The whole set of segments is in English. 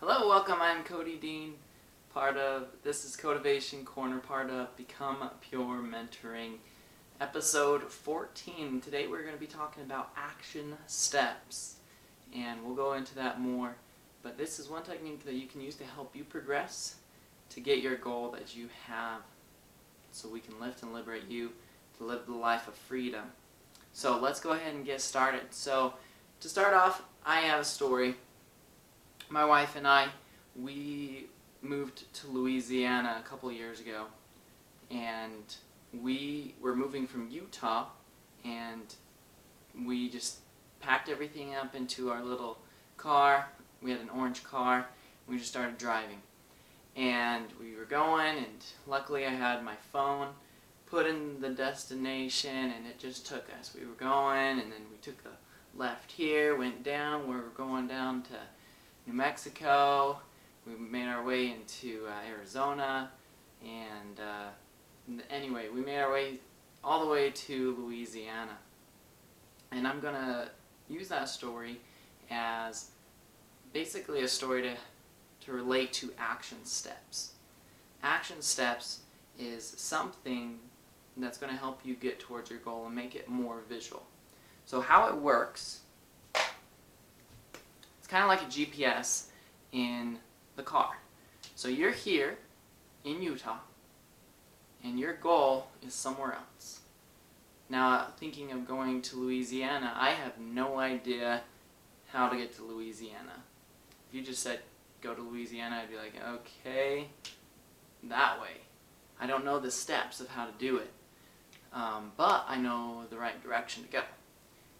Hello, welcome. I'm Cody Dean, this is Codivation Corner, part of Become Pure Mentoring, episode 14. Today we're going to be talking about action steps, and we'll go into that more. But this is one technique that you can use to help you progress to get your goal that you have, so we can lift and liberate you to live the life of freedom. So let's go ahead and get started. So to start off, I have a story. My wife and I, we moved to Louisiana a couple years ago, and we were moving from Utah, and we just packed everything up into our little car. We had an orange car, and we just started driving. And we were going, and luckily I had my phone, put in the destination, and it just took us. We were going, and then we took a left here, went down, we were going down to New Mexico. We made our way into Arizona, and anyway, we made our way all the way to Louisiana. And I'm gonna use that story as basically a story to relate to action steps. Action steps is something that's going to help you get towards your goal and make it more visual. So how it works, it's kind of like a GPS in the car. So you're here in Utah, and your goal is somewhere else. Now, thinking of going to Louisiana, I have no idea how to get to Louisiana. If you just said, go to Louisiana, I'd be like, okay, that way. I don't know the steps of how to do it, but I know the right direction to go.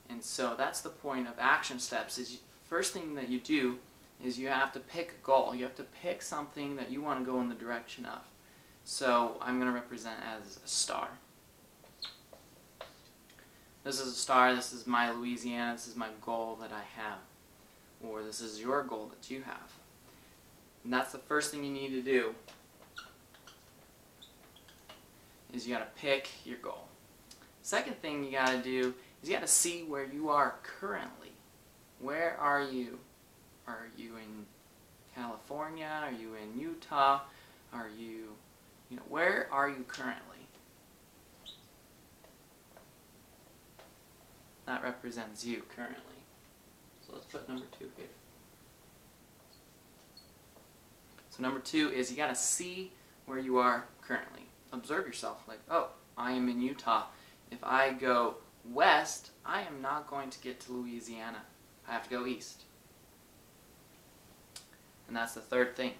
And so that's the point of action steps. Is first thing that you do is you have to pick a goal. You have to pick something that you want to go in the direction of. So I'm going to represent as a star. This is a star. This is my Louisiana. This is my goal that I have. Or this is your goal that you have. And that's the first thing you need to do, is you got to pick your goal. Second thing you got to do is you got to see where you are currently. Where are you? Are you in California? Are you in Utah? Are you, where are you currently? That represents you currently. So let's put number 2 here. So number 2 is you got to see where you are currently. Observe yourself, like, oh, I am in Utah. If I go west, I am not going to get to Louisiana. I have to go east. And that's the third thing.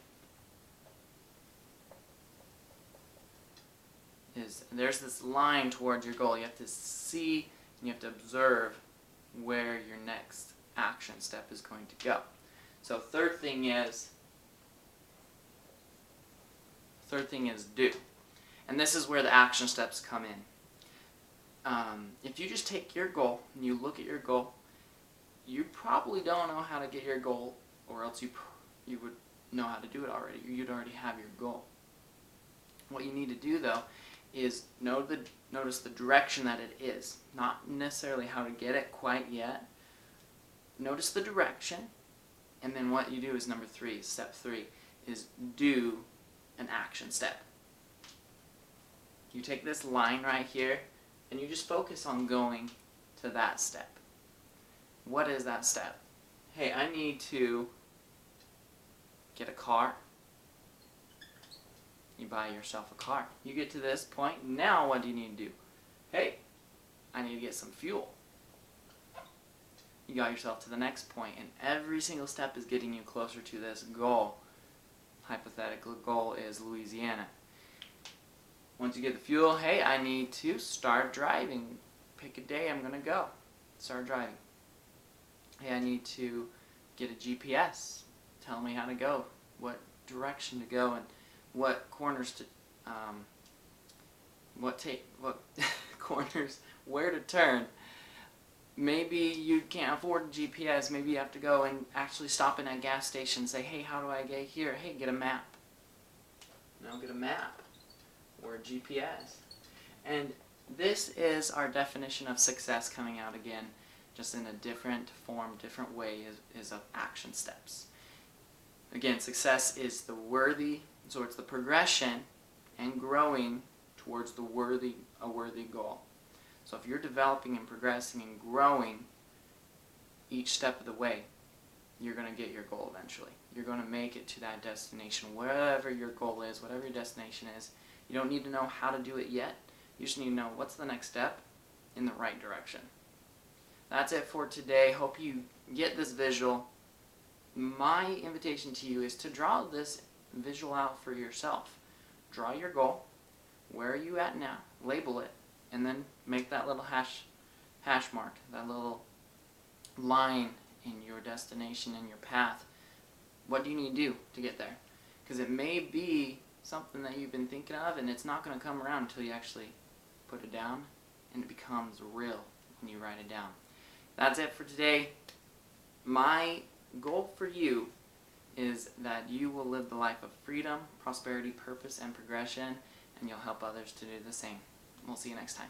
There's this line towards your goal. You have to see and you have to observe where your next action step is going to go. So third thing is do. And this is where the action steps come in. If you just take your goal and you look at your goal, you probably don't know how to get your goal, or else you would know how to do it already. You'd already have your goal. What you need to do, though, is notice the direction that it is. Not necessarily how to get it quite yet. Notice the direction, and then what you do is number 3, step 3, is do an action step. You take this line right here, and you just focus on going to that step. What is that step? Hey, I need to get a car. You buy yourself a car. You get to this point, now what do you need to do? Hey, I need to get some fuel. You got yourself to the next point, and every single step is getting you closer to this goal. Hypothetical goal is Louisiana. Once you get the fuel, hey, I need to start driving. Pick a day, I'm going to go. Start driving. Hey, I need to get a GPS. Tell me how to go, what direction to go, and what corners to, what corners, where to turn. Maybe you can't afford a GPS. Maybe you have to go and actually stop in a gas station and say, hey, how do I get here? Hey, get a map. Get a map or a GPS. And this is our definition of success coming out again. just in a different form, different way, is of action steps. Again, success is the worthy, so it's the progression and growing towards a worthy goal. So if you're developing and progressing and growing each step of the way, you're going to get your goal eventually. You're going to make it to that destination, wherever your goal is, whatever your destination is. You don't need to know how to do it yet. You just need to know what's the next step in the right direction. That's it for today. Hope you get this visual. My invitation to you is to draw this visual out for yourself. Draw your goal. Where are you at now? Label it. And then make that little hash mark, that little line in your destination, in your path. What do you need to do to get there? Because it may be something that you've been thinking of, and it's not going to come around until you actually put it down, and it becomes real when you write it down. That's it for today. My goal for you is that you will live the life of freedom, prosperity, purpose, and progression, and you'll help others to do the same. We'll see you next time.